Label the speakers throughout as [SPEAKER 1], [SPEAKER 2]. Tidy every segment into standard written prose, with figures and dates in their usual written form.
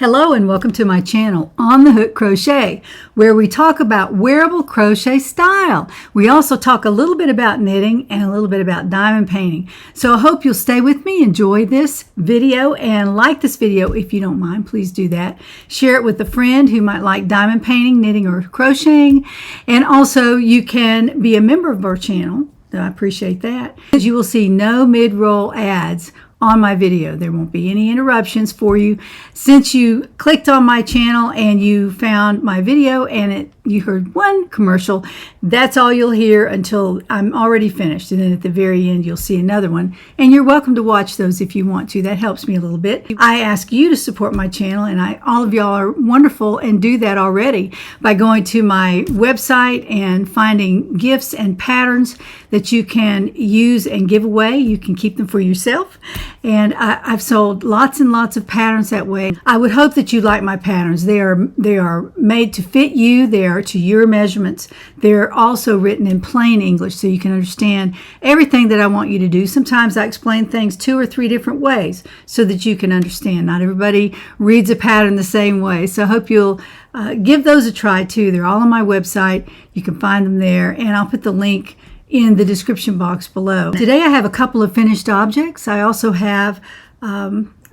[SPEAKER 1] Hello and welcome to my channel, On the Hook Crochet, where we talk about wearable crochet style. We also talk a little bit about knitting and a little bit about diamond painting. So I hope you'll stay with me, enjoy this video, and like this video if you don't mind. Please do that. Share it with a friend who might like diamond painting, knitting, or crocheting. And also you can be a member of our channel. I appreciate that. You will see no mid-roll ads on my video. There won't be any interruptions for you. Since you clicked on my channel and you found my video and you heard one commercial, that's all you'll hear until I'm already finished. And then at the very end, you'll see another one. And you're welcome to watch those if you want to. That helps me a little bit. I ask you to support my channel, and all of y'all are wonderful and do that already by going to my website and finding gifts and patterns that you can use and give away. You can keep them for yourself. And I've sold lots and lots of patterns that way. I would hope that you like my patterns. They are made to fit you. They are to your measurements. They're also written in plain English so you can understand everything that I want you to do. Sometimes I explain things 2 or 3 different ways so that you can understand. Not everybody reads a pattern the same way. So I hope you'll give those a try too. They're all on my website. You can find them there, and I'll put the link in the description box below. Today I have a couple of finished objects. I also have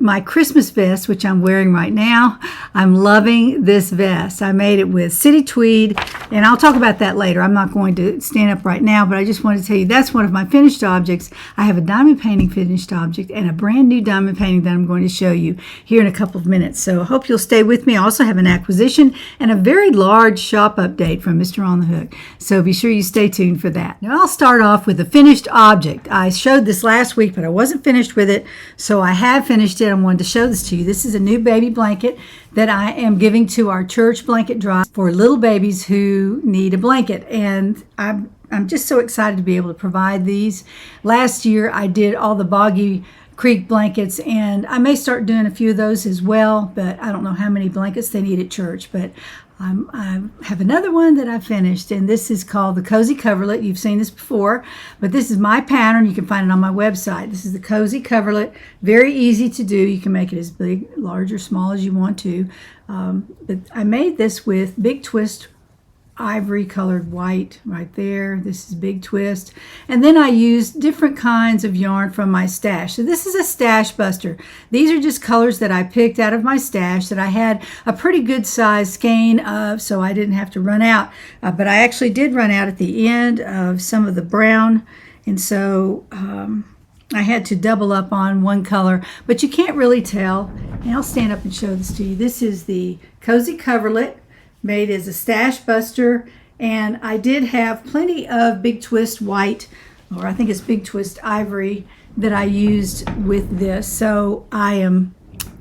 [SPEAKER 1] my Christmas vest, which I'm wearing right now. I'm loving this vest. I made it with city tweed, and I'll talk about that later. I'm not going to stand up right now, but I just wanted to tell you that's one of my finished objects. I have a diamond painting finished object and a brand new diamond painting that I'm going to show you here in a couple of minutes. So I hope you'll stay with me. I also have an acquisition and a very large shop update from Mr. On the Hook. So be sure you stay tuned for that. Now I'll start off with a finished object. I showed this last week, but I wasn't finished with it. So I have finished it. I wanted to show this to you. This is a new baby blanket that I am giving to our church blanket drive for little babies who need a blanket. And I'm just so excited to be able to provide these. Last year I did all the Boggy Creek blankets, and I may start doing a few of those as well, but I don't know how many blankets they need at church. But I have another one that I finished, and this is called the Cozy Coverlet. You've seen this before, but this is my pattern. You can find it on my website. This is the Cozy Coverlet. Very easy to do. You can make it as big, large, or small as you want to. But I made this with Big Twist ivory colored white right there. This is Big Twist. And then I used different kinds of yarn from my stash. So this is a stash buster. These are just colors that I picked out of my stash that I had a pretty good size skein of, so I didn't have to run out. But I actually did run out at the end of some of the brown, and so I had to double up on one color, but you can't really tell. And I'll stand up and show this to you. This is the Cozy Coverlet, made as a stash buster, and I did have plenty of Big Twist white, or I think it's Big Twist ivory, that I used with this. So I am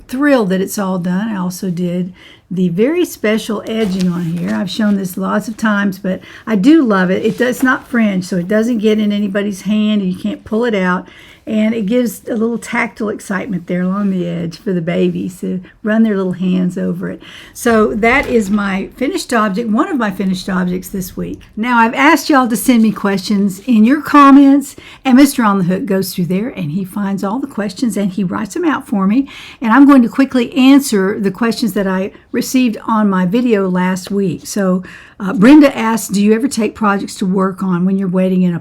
[SPEAKER 1] thrilled that it's all done. I also did the very special edging on here. I've shown this lots of times, but I do love it. It's not fringe, so it doesn't get in anybody's hand and you can't pull it out. And it gives a little tactile excitement there along the edge for the babies to run their little hands over it. So that is my finished object, one of my finished objects this week. Now I've asked y'all to send me questions in your comments, and Mr. On the Hook goes through there and he finds all the questions and he writes them out for me. And I'm going to quickly answer the questions that I received on my video last week. So Brenda asked, do you ever take projects to work on when you're waiting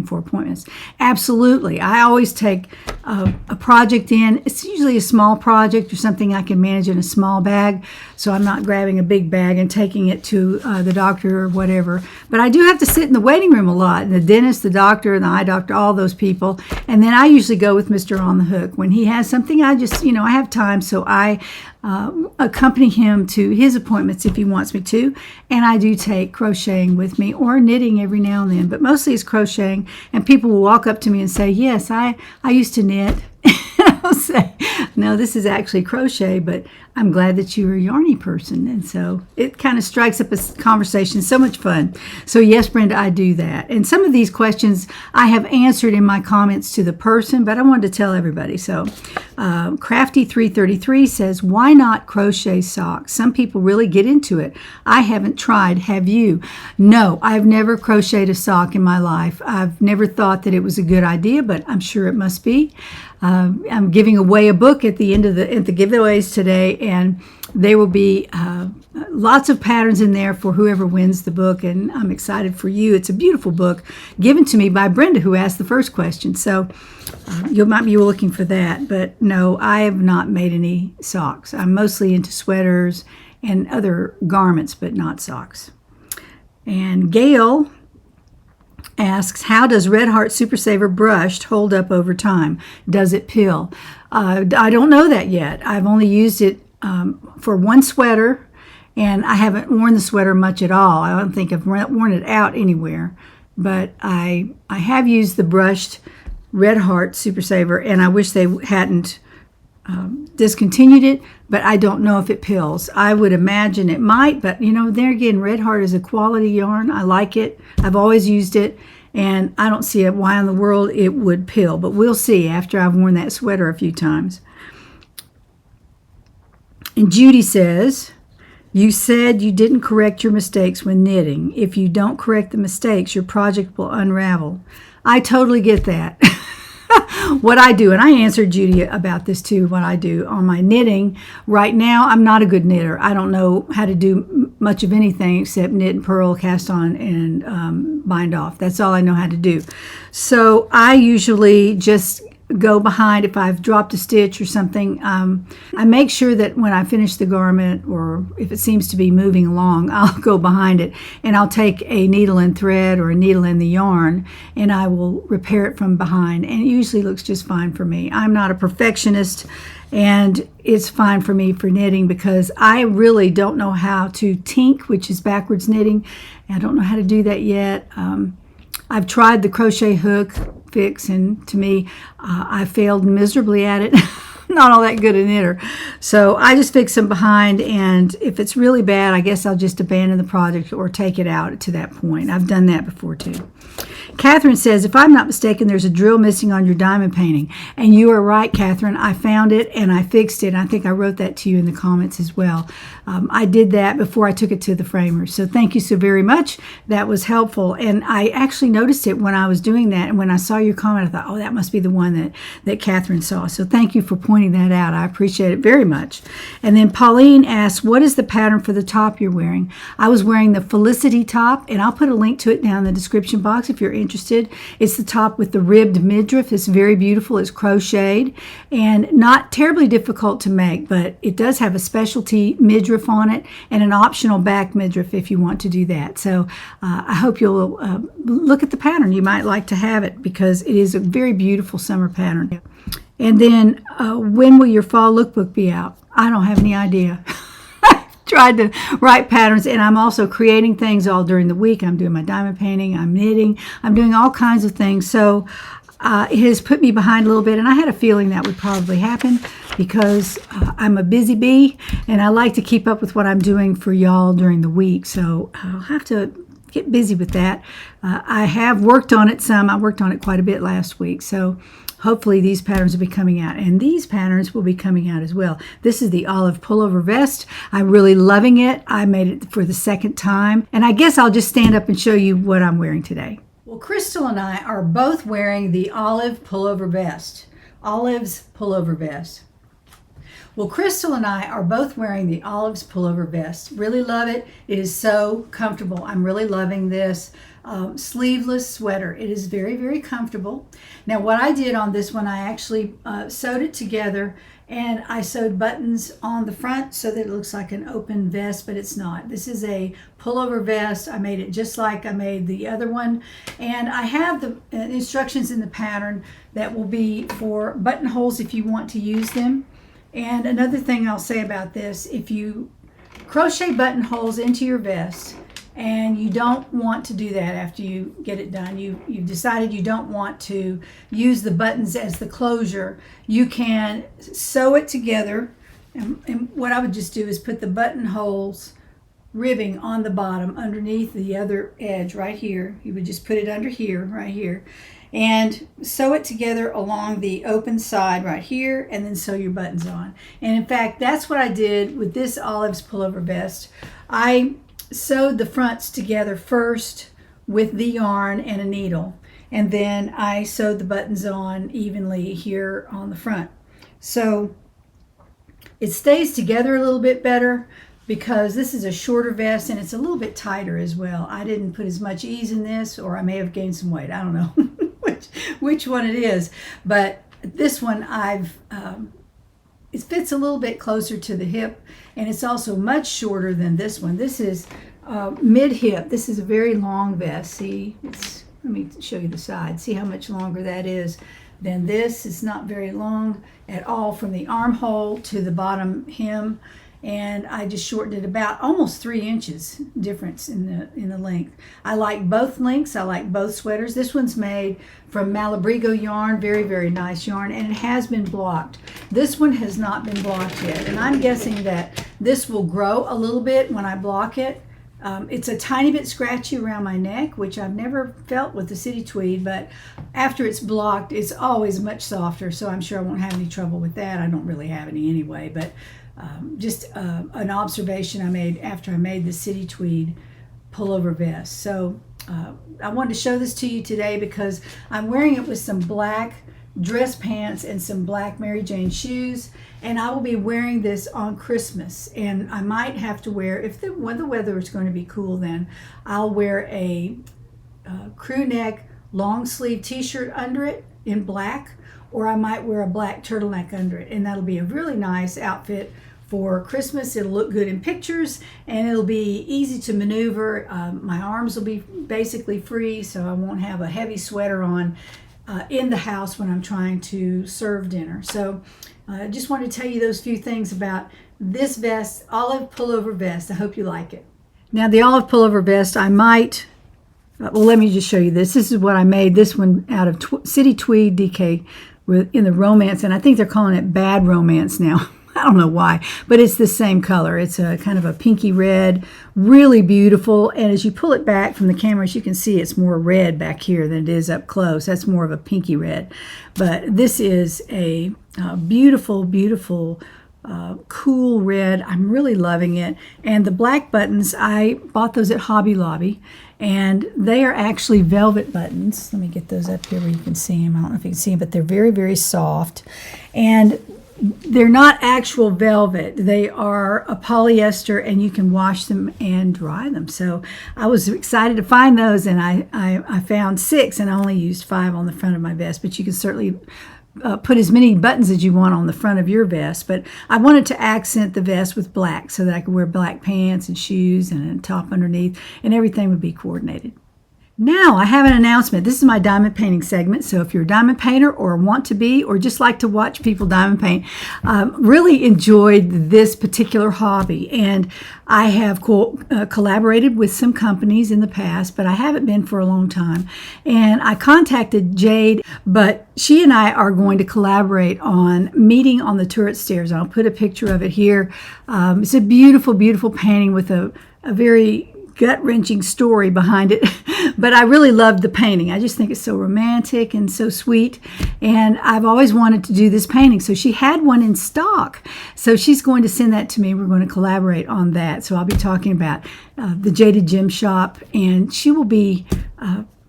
[SPEAKER 1] for appointments? Absolutely. I always take a project in. It's usually a small project or something I can manage in a small bag, so I'm not grabbing a big bag and taking it to the doctor or whatever. But I do have to sit in the waiting room a lot. The dentist, the doctor, the eye doctor, all those people. And then I usually go with Mr. On the Hook. When he has something, I just, I have time, so I accompany him to his appointments if he wants me to. And I do take crocheting with me, or knitting every now and then, but mostly it's crocheting. And people will walk up to me and say, yes, I used to knit. I'll say, no, this is actually crochet, but I'm glad that you're a yarny person. And so it kind of strikes up a conversation. So much fun. So yes, Brenda, I do that. And some of these questions I have answered in my comments to the person, but I wanted to tell everybody. So Crafty333 says, why not crochet socks? Some people really get into it. I haven't tried. Have you? No, I've never crocheted a sock in my life. I've never thought that it was a good idea, but I'm sure it must be. I'm giving away a book at the end of the giveaways today, and there will be lots of patterns in there for whoever wins the book, and I'm excited for you. It's a beautiful book given to me by Brenda, who asked the first question. So you might be looking for that, but no, I have not made any socks. I'm mostly into sweaters and other garments, but not socks. And Gail asks, how does Red Heart Super Saver brushed hold up over time? Does it pill? I don't know that yet. I've only used it for one sweater, and I haven't worn the sweater much at all. I don't think I've worn it out anywhere, but I have used the brushed Red Heart Super Saver, and I wish they hadn't discontinued it, but I don't know if it pills. I would imagine it might, but you know, there again, Red Heart is a quality yarn. I like it. I've always used it, and I don't see why in the world it would pill, but we'll see after I've worn that sweater a few times. And Judy says, you said you didn't correct your mistakes when knitting. If you don't correct the mistakes, your project will unravel. I totally get that. What I do, and I answered Judy about this too, what I do on my knitting. Right now, I'm not a good knitter. I don't know how to do much of anything except knit and purl, cast on, and bind off. That's all I know how to do. So I usually just go behind if I've dropped a stitch or something. I make sure that when I finish the garment, or if it seems to be moving along, I'll go behind it and I'll take a needle and thread or a needle in the yarn, and I will repair it from behind, and it usually looks just fine for me. I'm not a perfectionist, and it's fine for me for knitting because I really don't know how to tink, which is backwards knitting. I don't know how to do that yet. I've tried the crochet hook fix, and to me, I failed miserably at it. Not all that good a knitter. So I just fix them behind, and if it's really bad, I guess I'll just abandon the project or take it out to that point. I've done that before too. Catherine says, if I'm not mistaken, there's a drill missing on your diamond painting. And you are right, Catherine. I found it and I fixed it. I think I wrote that to you in the comments as well. I did that before I took it to the framers. So thank you so very much. That was helpful. And I actually noticed it when I was doing that. And when I saw your comment, I thought, oh, that must be the one that Catherine saw. So thank you for pointing that out. I appreciate it very much. And then Pauline asks, what is the pattern for the top you're wearing? I was wearing the Felicity top, and I'll put a link to it down in the description box if you're interested. It's the top with the ribbed midriff. It's very beautiful. It's crocheted and not terribly difficult to make, but it does have a specialty midriff on it and an optional back midriff if you want to do that. So I hope you'll look at the pattern. You might like to have it because it is a very beautiful summer pattern. And then when will your fall lookbook be out? I don't have any idea. Tried to write patterns, and I'm also creating things all during the week. I'm doing my diamond painting, I'm knitting, I'm doing all kinds of things. So it has put me behind a little bit, and I had a feeling that would probably happen because I'm a busy bee, and I like to keep up with what I'm doing for y'all during the week. So I'll have to get busy with that. I have worked on it some. I worked on it quite a bit last week. So hopefully these patterns will be coming out, and these patterns will be coming out as well. This is the olive pullover vest. I'm really loving it. I made it for the second time, and I guess I'll just stand up and show you what I'm wearing today. Well, Crystal and I are both wearing the olive pullover vest. Olive's pullover vest. Well, Crystal and I are both wearing the Olive's pullover vest. Really love it. It is so comfortable. I'm really loving this sleeveless sweater. It is very, very comfortable. Now, what I did on this one, I actually sewed it together, and I sewed buttons on the front so that it looks like an open vest, but it's not. This is a pullover vest. I made it just like I made the other one, and I have the instructions in the pattern that will be for buttonholes if you want to use them. And another thing I'll say about this, if you crochet buttonholes into your vest and you don't want to do that after you get it done, you've decided you don't want to use the buttons as the closure, you can sew it together. And what I would just do is put the buttonholes ribbing on the bottom underneath the other edge right here. You would just put it under here, right here, and sew it together along the open side right here, and then sew your buttons on. And in fact, that's what I did with this Olive's pullover vest. I sewed the fronts together first with the yarn and a needle, and then I sewed the buttons on evenly here on the front. So it stays together a little bit better because this is a shorter vest and it's a little bit tighter as well. I didn't put as much ease in this, or I may have gained some weight. I don't know which one it is, but this one it fits a little bit closer to the hip, and it's also much shorter than this one. This is mid-hip. This is a very long vest. See, let me show you the side. See how much longer that is than this. It's not very long at all from the armhole to the bottom hem, and I just shortened it about almost 3 inches difference in the length. I like both lengths. I like both sweaters. This one's made from Malabrigo yarn, very, very nice yarn, and it has been blocked. This one has not been blocked yet, and I'm guessing that this will grow a little bit when I block it. It's a tiny bit scratchy around my neck, which I've never felt with the city tweed, but after it's blocked, it's always much softer, so I'm sure I won't have any trouble with that. I don't really have any anyway, but just an observation I made after I made the city tweed pullover vest. So I wanted to show this to you today because I'm wearing it with some black dress pants and some black Mary Jane shoes, and I will be wearing this on Christmas, and I might have to wear, if the weather is going to be cool, then I'll wear a crew neck long sleeve t-shirt under it in black, or I might wear a black turtleneck under it, and that'll be a really nice outfit for Christmas. It'll look good in pictures, and it'll be easy to maneuver. My arms will be basically free, so I won't have a heavy sweater on in the house when I'm trying to serve dinner. So I just wanted to tell you those few things about this vest, olive pullover vest. I hope you like it. Now the olive pullover vest, I might, well, let me just show you this. This is what I made. This one out of City Tweed DK in the romance, and I think they're calling it Bad Romance now. I don't know why, but it's the same color. It's a kind of a pinky red, really beautiful. And as you pull it back from the camera, as you can see, it's more red back here than it is up close. That's more of a pinky red. But this is a beautiful, beautiful, cool red. I'm really loving it. And the black buttons, I bought those at Hobby Lobby, and they are actually velvet buttons. Let me get those up here where you can see them. I don't know if you can see them, but they're very, very soft. And they're not actual velvet. They are a polyester, and you can wash them and dry them. So I was excited to find those, and I found 6, and I only used 5 on the front of my vest. But you can certainly put as many buttons as you want on the front of your vest. But I wanted to accent the vest with black so that I could wear black pants and shoes and a top underneath, and everything would be coordinated. Now I have an announcement. This is my diamond painting segment. So if you're a diamond painter or want to be, or just like to watch people diamond paint, really enjoyed this particular hobby. And I have collaborated with some companies in the past, but I haven't been for a long time. And I contacted Jade, but she and I are going to collaborate on Meeting on the Turret Stairs. I'll put a picture of it here. It's a beautiful, beautiful painting with a very gut-wrenching story behind it, but I really loved the painting. I just think it's so romantic and so sweet, and I've always wanted to do this painting. So she had one in stock, so she's going to send that to me. We're going to collaborate on that. So I'll be talking about the Jaded Gem Shop, and she will be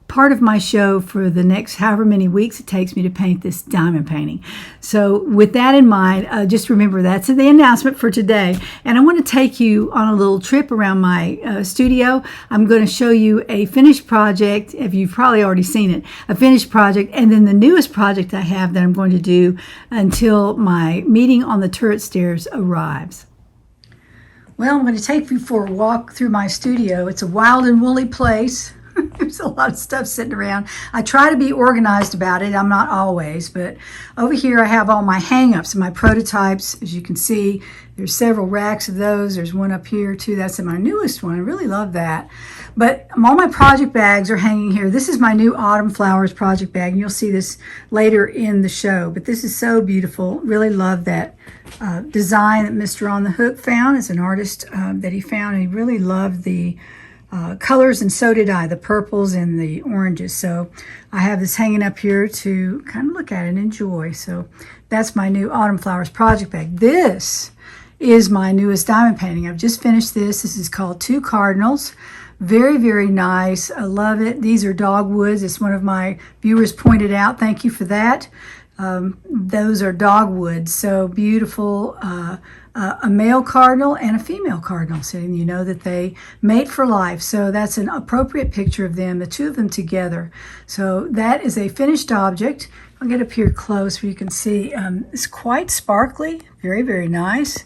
[SPEAKER 1] part of my show for the next however many weeks it takes me to paint this diamond painting. So with that in mind, just remember that's the announcement for today. And I want to take you on a little trip around my studio. I'm going to show you a finished project, if you've probably already seen it, a finished project, and then the newest project I have that I'm going to do until my Meeting on the Turret Stairs arrives. Well, I'm going to take you for a walk through my studio. It's a wild and woolly place. There's a lot of stuff sitting around. I try to be organized about it. I'm not always, but over here I have all my hang-ups and my prototypes. As you can see, there's several racks of those. There's one up here too. That's my newest one. I really love that. But all my project bags are hanging here. This is my new Autumn Flowers project bag, and you'll see this later in the show. But this is so beautiful. Really love that design that Mr. On the Hook found. It's an artist that he found, and he really loved the colors, and so did I, the purples and the oranges. So I have this hanging up here to kind of look at and enjoy. So that's my new Autumn Flowers project bag. This is my newest diamond painting. I've just finished this. This is called Two Cardinals Very, very nice. I love it. These are dogwoods. It's one of my viewers pointed out. Thank you for that. Those are dogwoods. So beautiful. A male cardinal and a female cardinal. So you know that they mate for life. So that's an appropriate picture of them, the two of them together. So that is a finished object. I'll get up here close where you can see. It's quite sparkly. Very, very nice.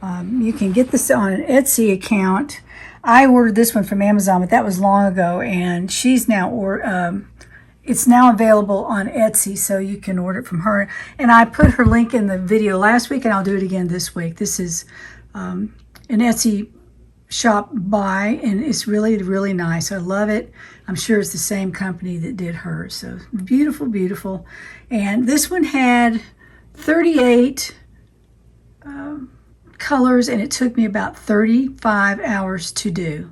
[SPEAKER 1] You can get this on an Etsy account. I ordered this one from Amazon, but that was long ago, and she's now it's now available on Etsy, so you can order it from her. And I put her link in the video last week, and I'll do it again this week. This is an Etsy shop buy, and it's really, really nice. I love it. I'm sure it's the same company that did hers. So beautiful, beautiful. And this one had 38 colors, and it took me about 35 hours to do.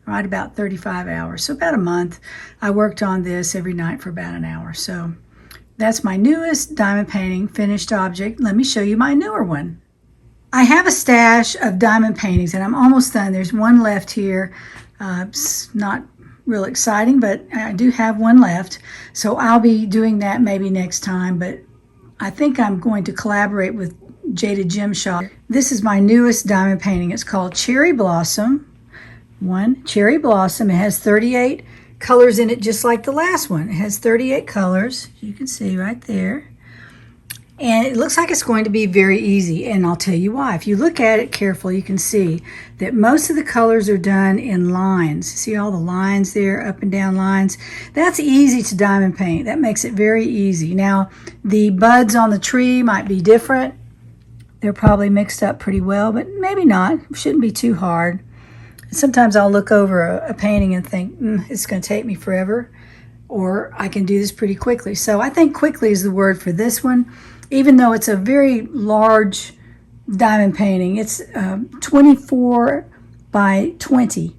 [SPEAKER 1] Right, about 35 hours, so about a month. I worked on this every night for about an hour. So that's my newest diamond painting finished object. Let me show you my newer one. I have a stash of diamond paintings, and I'm almost done. There's one left here. It's not real exciting, but I do have one left. So I'll be doing that maybe next time, but I think I'm going to collaborate with Jade Gem Shop. This is my newest diamond painting. It's called Cherry Blossom. Cherry Blossom. It has 38 colors in it, just like the last one. It has 38 colors, you can see right there. And it looks like it's going to be very easy, and I'll tell you why. If you look at it carefully, you can see that most of the colors are done in lines. See all the lines there, up and down lines? That's easy to diamond paint. That makes it very easy. Now, the buds on the tree might be different. They're probably mixed up pretty well, but maybe not. It shouldn't be too hard. Sometimes I'll look over a painting and think, it's going to take me forever, or I can do this pretty quickly. So I think quickly is the word for this one, even though it's a very large diamond painting. It's 24 by 20.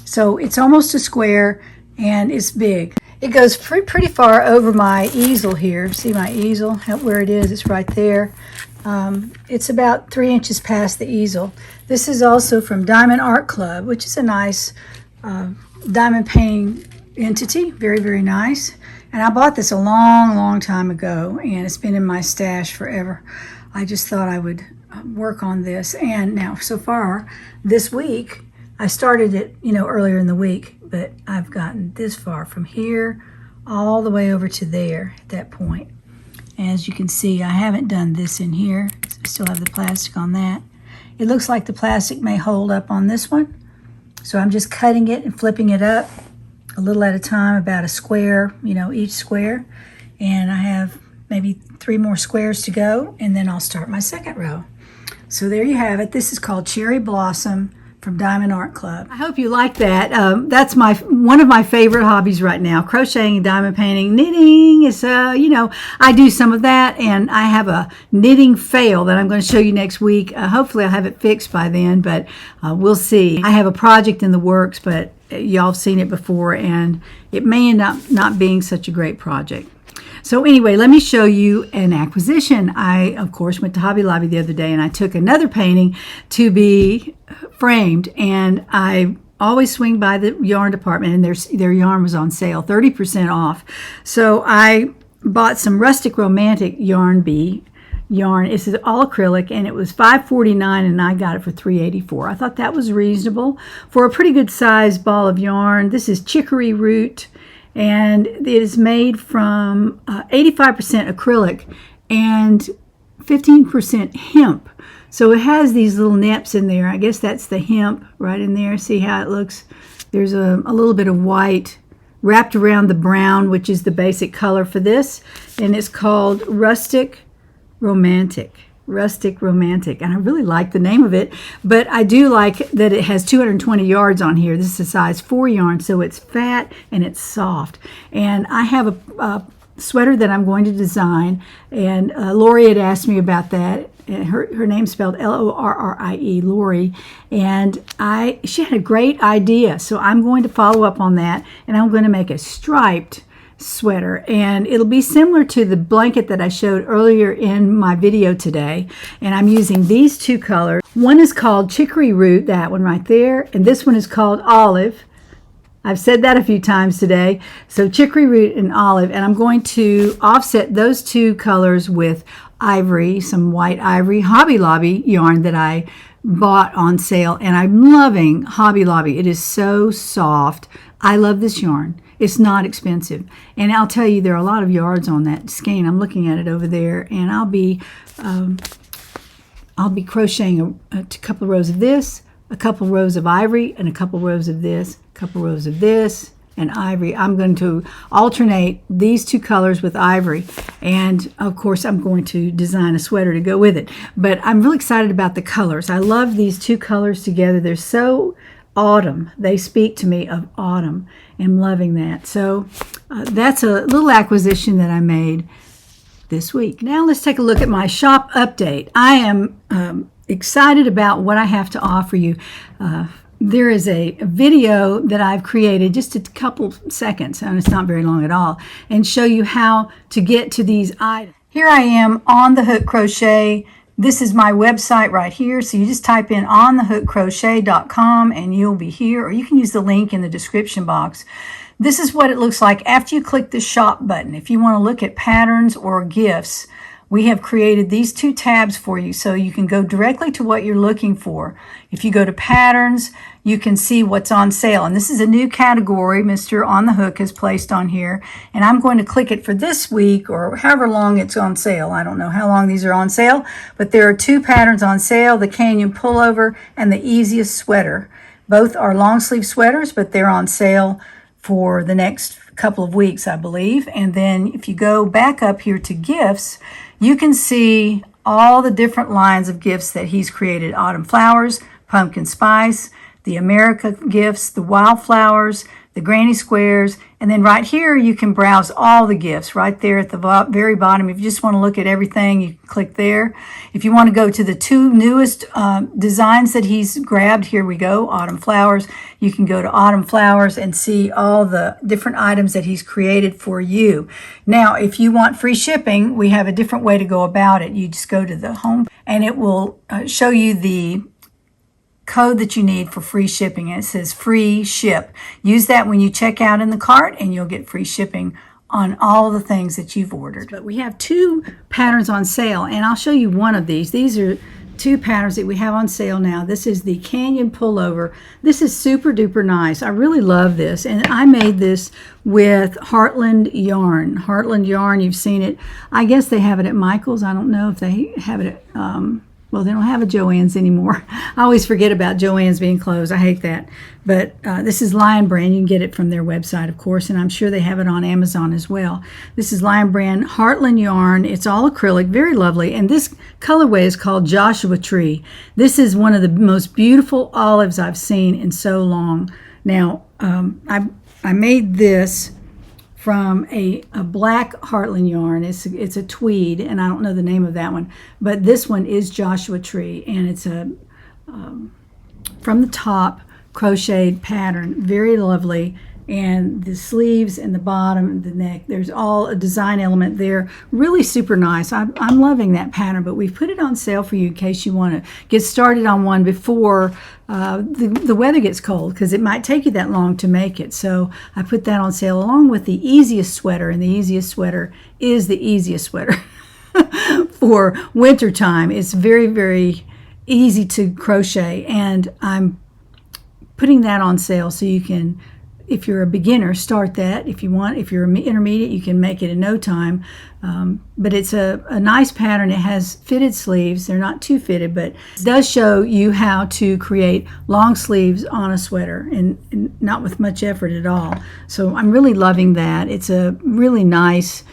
[SPEAKER 1] So it's almost a square, and it's big. It goes pretty far over my easel here. See my easel, where it is? It's right there. It's about 3 inches past the easel. This is also from Diamond Art Club, which is a nice diamond painting entity. Very, very nice. And I bought this a long, long time ago, and it's been in my stash forever. I just thought I would work on this. And now, so far, this week, I started it, earlier in the week, but I've gotten this far from here all the way over to there at that point. As you can see, I haven't done this in here. I still have the plastic on that. It looks like the plastic may hold up on this one. So I'm just cutting it and flipping it up a little at a time, about a square, each square. And I have maybe 3 more squares to go, and then I'll start my second row. So there you have it. This is called Cherry Blossom from Diamond Art Club. I hope you like that. That's one of my favorite hobbies right now, crocheting, diamond painting. Knitting is, I do some of that, and I have a knitting fail that I'm going to show you next week. Hopefully I'll have it fixed by then, but we'll see. I have a project in the works, but y'all have seen it before, and it may end up not being such a great project. So anyway, let me show you an acquisition. I, of course, went to Hobby Lobby the other day, and I took another painting to be framed, and I always swing by the yarn department, and their yarn was on sale, 30% off. So I bought some Rustic Romantic yarn. It's all acrylic, and it was $5.49, and I got it for $3.84. I thought that was reasonable for a pretty good size ball of yarn. This is chicory root, and it is made from 85% acrylic and 15% hemp. So it has these little nips in there. I guess that's the hemp right in there. See how it looks? There's a little bit of white wrapped around the brown, which is the basic color for this, and it's called Rustic Romantic. And I really like the name of it, but I do like that it has 220 yards on here. This is a size 4 yarn, so it's fat and it's soft. And I have a sweater that I'm going to design, and Lori had asked me about that. Her name's spelled L-O-R-R-I-E, Lori, and she had a great idea, so I'm going to follow up on that, and I'm going to make a striped sweater, and it'll be similar to the blanket that I showed earlier in my video today, and I'm using these 2 colors. One is called Chicory Root, that one right there, and this one is called Olive. I've said that a few times today. So chicory root and olive, and I'm going to offset those two colors with ivory, some white ivory Hobby Lobby yarn that I bought on sale, and I'm loving Hobby Lobby. It is so soft. I love this yarn. It's not expensive, and I'll tell you, there are a lot of yards on that skein. I'm looking at it over there, and I'll be crocheting a couple of rows of this, a couple of rows of ivory, and a couple of rows of this, a couple of rows of this, and ivory. I'm going to alternate these two colors with ivory, and of course I'm going to design a sweater to go with it. But I'm really excited about the colors. I love these two colors together. They're so autumn. They speak to me of autumn. I'm loving that. So that's a little acquisition that I made this week. Now let's take a look at my shop update. I am excited about what I have to offer you. There is a video that I've created, just a couple seconds, and it's not very long at all, and show you how to get to these items. Here I am on the Hook Crochet. This is my website right here. So you just type in onthehookcrochet.com and you'll be here, or you can use the link in the description box. This is what it looks like after you click the shop button. If you want to look at patterns or gifts, we have created these two tabs for you so you can go directly to what you're looking for. If you go to patterns, you can see what's on sale. And this is a new category Mr. On the Hook has placed on here. And I'm going to click it for this week or however long it's on sale. I don't know how long these are on sale, but there are two patterns on sale, the Canyon Pullover and the Easiest Sweater. Both are long sleeve sweaters, but they're on sale for the next couple of weeks, I believe. And then if you go back up here to gifts, you can see all the different lines of gifts that he's created. Autumn Flowers, Pumpkin Spice, the America gifts, the Wildflowers, the Granny Squares, and then right here you can browse all the gifts right there at the very bottom. If you just want to look at everything, you can click there. If you want to go to the two newest designs that he's grabbed, here we go, Autumn Flowers. You can go to Autumn Flowers and see all the different items that he's created for you. Now, if you want free shipping, we have a different way to go about it. You just go to the home and it will show you the code that you need for free shipping, and it says free ship. Use that when you check out in the cart and you'll get free shipping on all the things that you've ordered. But we have two patterns on sale, and I'll show you one of these. These are two patterns that we have on sale now. This is the Canyon Pullover. This is super duper nice. I really love this, and I made this with Heartland Yarn. Heartland Yarn, you've seen it. I guess they have it at Michael's. I don't know if they have it at well, they don't have a Joann's anymore. I always forget about Joann's being closed. I hate that. But this is Lion Brand. You can get it from their website, of course, and I'm sure they have it on Amazon as well. This is Lion Brand Heartland Yarn. It's all acrylic, very lovely. And this colorway is called Joshua Tree. This is one of the most beautiful olives I've seen in so long. Now, I made this from a black Heartland yarn. It's a tweed, and I don't know the name of that one, but this one is Joshua Tree, and it's a from the top crocheted pattern, very lovely. And the sleeves and the bottom and the neck, there's all a design element there, really super nice. I'm loving that pattern, but we've put it on sale for you in case you want to get started on one before the weather gets cold, because it might take you that long to make it. So I put that on sale along with the Easiest Sweater, and the Easiest Sweater is the easiest sweater for winter time. It's very, very easy to crochet, and I'm putting that on sale so you can, if you're a beginner, start that. If you want, if you're intermediate, you can make it in no time. But it's a nice pattern. It has fitted sleeves. They're not too fitted, but it does show you how to create long sleeves on a sweater, and not with much effort at all. So I'm really loving that. It's a really nice,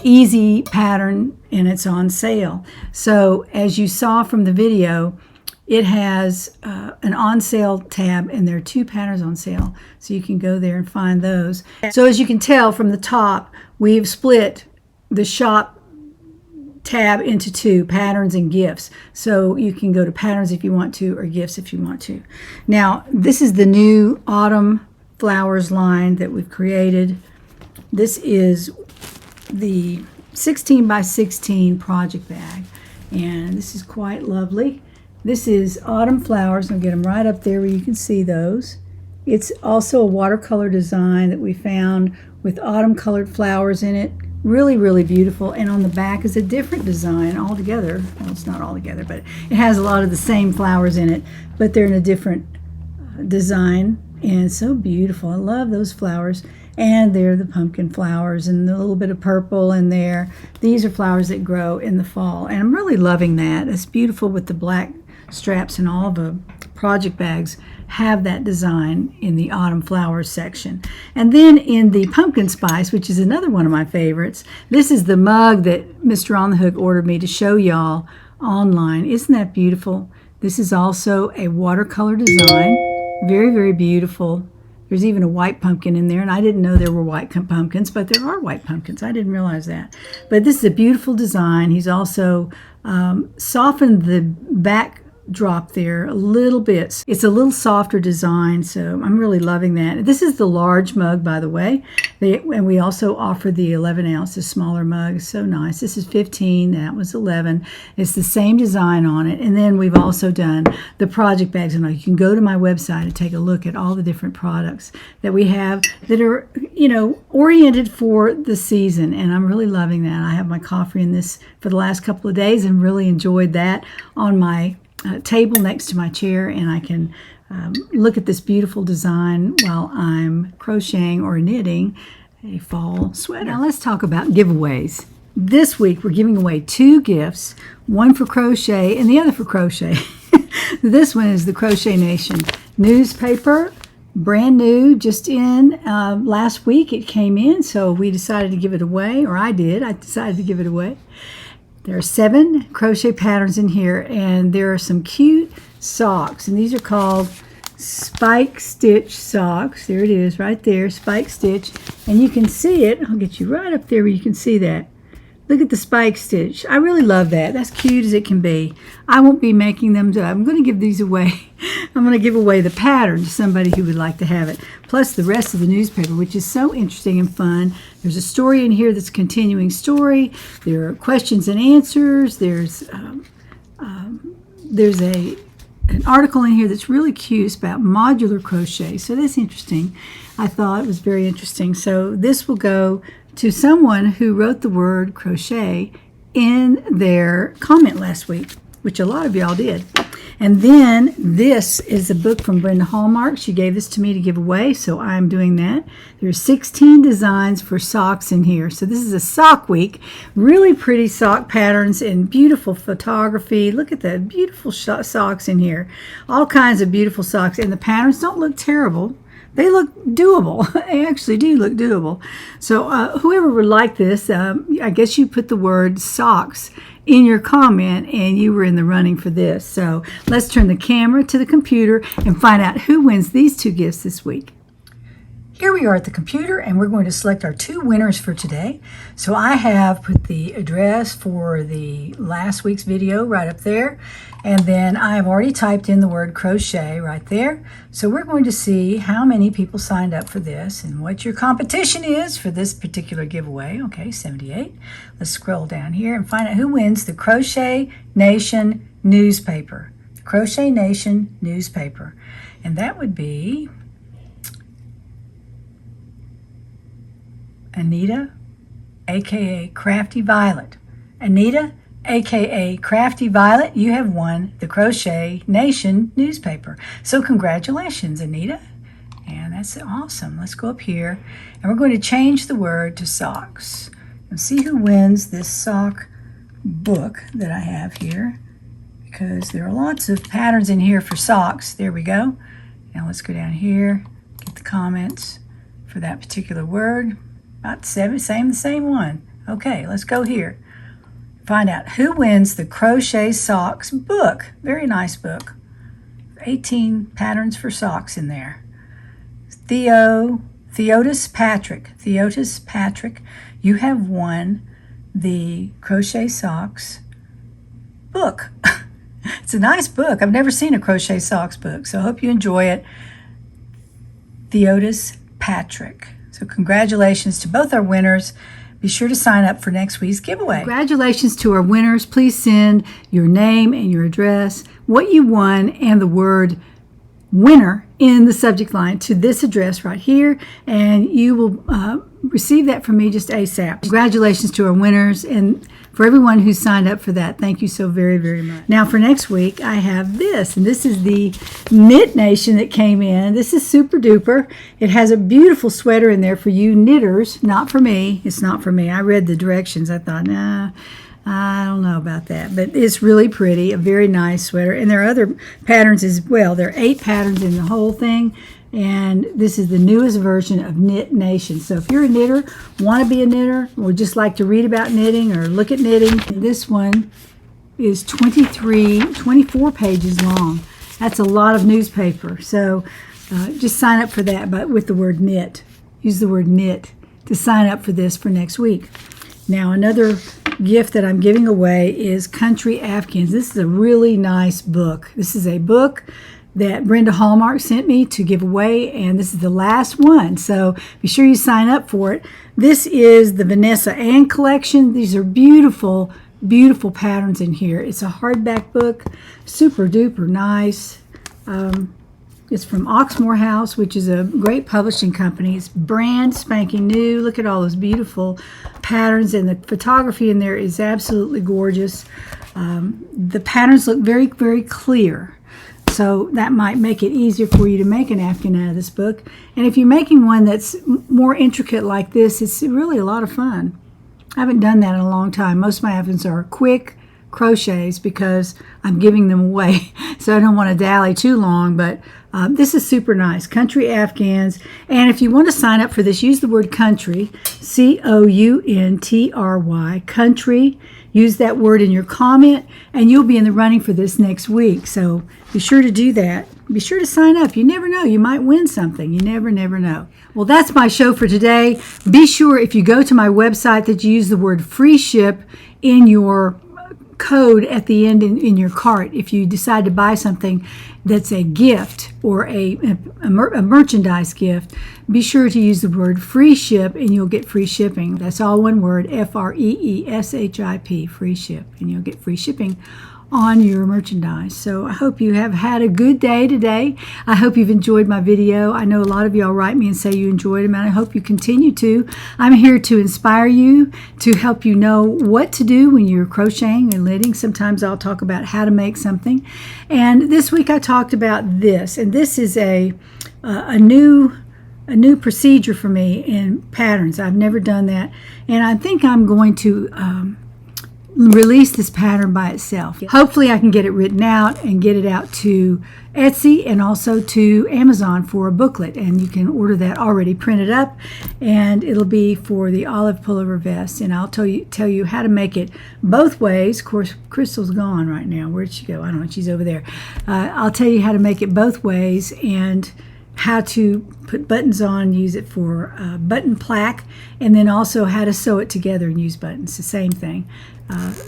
[SPEAKER 1] easy pattern, and it's on sale. So as you saw from the video, it has an on sale tab, and there are two patterns on sale, so you can go there and find those. So as you can tell from the top, we've split the shop tab into two, patterns and gifts. So you can go to patterns if you want to, or gifts if you want to. Now, this is the new Autumn Flowers line that we've created. This is the 16 by 16 project bag, and this is quite lovely. This is Autumn Flowers. I'll get them right up there where you can see those. It's also a watercolor design that we found with autumn colored flowers in it. Really, really beautiful. And on the back is a different design altogether. Well, it's not all together, but it has a lot of the same flowers in it, but they're in a different design. And it's so beautiful. I love those flowers. And they're the pumpkin flowers and a little bit of purple in there. These are flowers that grow in the fall. And I'm really loving that. It's beautiful with the black straps, and all the project bags have that design in the autumn flowers section. And then in the pumpkin spice, which is another one of my favorites, this is the mug that Mr. On the Hook ordered me to show y'all online. Isn't that beautiful? This is also a watercolor design. Very, very beautiful. There's even a white pumpkin in there, and I didn't know there were white pumpkins, but there are white pumpkins. I didn't realize that. But this is a beautiful design. He's also softened the backdrop there a little bit. It's a little softer design, so I'm really loving that. This is the large mug, by the way, and we also offer the 11 ounce, the smaller mug. It's so nice. This is 15, that was 11. It's the same design on it. And then we've also done the project bags, and you can go to my website and take a look at all the different products that we have that are, you know, oriented for the season. And I'm really loving that. I have my coffee in this for the last couple of days and really enjoyed that on my table next to my chair, and I can look at this beautiful design while I'm crocheting or knitting a fall sweater. Now let's talk about giveaways. This week we're giving away 2 gifts, one for Crochet and the other for Crochet. This one is the Crochet Nation newspaper, brand new, just in last week it came in, so we decided to give it away, or I decided to give it away. There are 7 crochet patterns in here, and there are some cute socks, and these are called spike stitch socks. There it is right there, spike stitch, and you can see it. I'll get you right up there where you can see that. Look at the spike stitch. I really love that. That's cute as it can be. I won't be making them. I'm going to give these away. I'm going to give away the pattern to somebody who would like to have it, plus the rest of the newspaper, which is so interesting and fun. There's a story in here that's a continuing story. There are questions and answers. There's an article in here that's really cute. It's about modular crochet, so that's interesting. I thought it was very interesting. So this will go to someone who wrote the word crochet in their comment last week, which a lot of y'all did. And then this is a book from Brenda Hallmark. She gave this to me to give away, so I'm doing that. There's 16 designs for socks in here. So this is a sock week. Really pretty sock patterns and beautiful photography. Look at the beautiful socks in here. All kinds of beautiful socks. And the patterns don't look terrible. They look doable. They actually do look doable. So whoever would like this, I guess you put the word socks in your comment and you were in the running for this. So let's turn the camera to the computer and find out who wins these 2 gifts this week. Here we are at the computer, and we're going to select our 2 winners for today. So I have put the address for the last week's video right up there, and then I've already typed in the word crochet right there. So we're going to see how many people signed up for this and what your competition is for this particular giveaway. Okay, 78. Let's scroll down here and find out who wins the Crochet Nation newspaper. The Crochet Nation newspaper. And that would be Anita, aka Crafty Violet. Anita, aka Crafty Violet, you have won the Crochet Nation newspaper. So congratulations, Anita. And that's awesome. Let's go up here, and we're going to change the word to socks and see who wins this sock book that I have here, because there are lots of patterns in here for socks. There we go. Now let's go down here, get the comments for that particular word. About the same one. Okay, let's go here. Find out who wins the Crochet Socks book. Very nice book. 18 patterns for socks in there. Theotis Patrick, you have won the Crochet Socks book. It's a nice book. I've never seen a Crochet Socks book, so I hope you enjoy it. Theotis Patrick. So congratulations to both our winners. Be sure to sign up for next week's giveaway. Congratulations to our winners. Please send your name and your address, what you won, and the word winner in the subject line to this address right here, and you will receive that from me just ASAP. Congratulations to our winners, and for everyone who signed up for that, thank you so very, very much. Now for next week, I have this, and this is the Knit Nation that came in. This is super duper. It has a beautiful sweater in there for you knitters, not for me. It's not for me. I read the directions. I thought, nah, I don't know about that, but it's really pretty, a very nice sweater. And there are other patterns as well. There are 8 patterns in the whole thing, and this is the newest version of Knit Nation. So if you're a knitter, want to be a knitter, or just like to read about knitting or look at knitting, this one is 24 pages long. That's a lot of newspaper. So just sign up for that, but with the word knit. Use the word knit to sign up for this for next week. Now, another gift that I'm giving away is Country Afghans. This is a really nice book. This is a book that Brenda Hallmark sent me to give away, and this is the last one, so be sure you sign up for it. This is the Vanessa Ann collection. These are beautiful, beautiful patterns in here. It's a hardback book, super duper nice. It's from Oxmoor House, which is a great publishing company. It's brand spanking new. Look at all those beautiful patterns, and the photography in there is absolutely gorgeous. The patterns look very, very clear. So that might make it easier for you to make an Afghan out of this book. And if you're making one that's more intricate like this, it's really a lot of fun. I haven't done that in a long time. Most of my Afghans are quick crochets because I'm giving them away. So I don't want to dally too long, but this is super nice. Country Afghans. And if you want to sign up for this, use the word country, C-O-U-N-T-R-Y, country. Use that word in your comment, and you'll be in the running for this next week. So be sure to do that. Be sure to sign up. You never know. You might win something. You never know. Well, that's my show for today. Be sure if you go to my website that you use the word free ship in your code at the end in your cart. If you decide to buy something that's a gift or a merchandise gift, be sure to use the word free ship and you'll get free shipping. That's all one word, F-R-E-E-S-H-I-P, free ship, and you'll get free shipping on your merchandise. So I hope you have had a good day today. I hope you've enjoyed my video. I know a lot of y'all write me and say you enjoyed them, and I hope you continue to. I'm here to inspire you, to help you know what to do when you're crocheting and knitting. Sometimes I'll talk about how to make something. And this week I talked about this, and this is a new procedure for me in patterns. I've never done that, and I think I'm going to release this pattern by itself. Hopefully I can get it written out and get it out to Etsy and also to Amazon for a booklet, and you can order that already printed up, and it'll be for the olive pullover vest, and I'll tell you how to make it both ways. Of course, Crystal's gone right now. Where'd she go? I don't know. She's over there. I'll tell you how to make it both ways and how to put buttons on, use it for button plaque, and then also how to sew it together and use buttons. The same thing.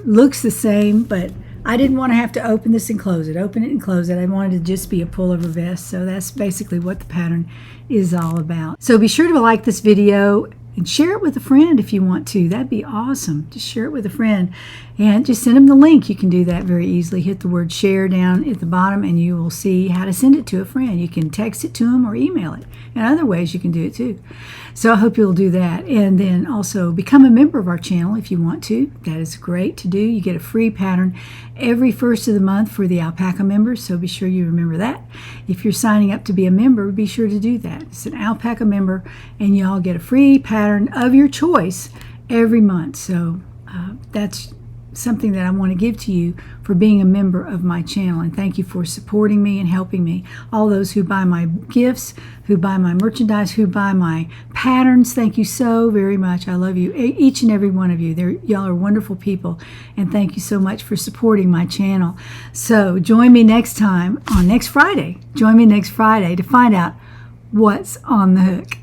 [SPEAKER 1] Looks the same, but I didn't want to have to open this and close it, open it and close it. I wanted to just be a pullover vest, so that's basically what the pattern is all about. So be sure to like this video and share it with a friend if you want to. That'd be awesome. Just share it with a friend and just send them the link. You can do that very easily. Hit the word share down at the bottom and you will see how to send it to a friend. You can text it to them or email it. And other ways you can do it too. So I hope you'll do that. And then also become a member of our channel if you want to. That is great to do. You get a free pattern every first of the month for the alpaca members. So be sure you remember that. If you're signing up to be a member, be sure to do that. It's an alpaca member and y'all get a free pattern of your choice every month. So that's something that I want to give to you for being a member of my channel, and thank you for supporting me and helping me. All those who buy my gifts, who buy my merchandise, who buy my patterns, thank you so very much. I love you, each and every one of you. Y'all are wonderful people, and thank you so much for supporting my channel. So join me next time on next Friday. Join me next Friday to find out what's on the hook.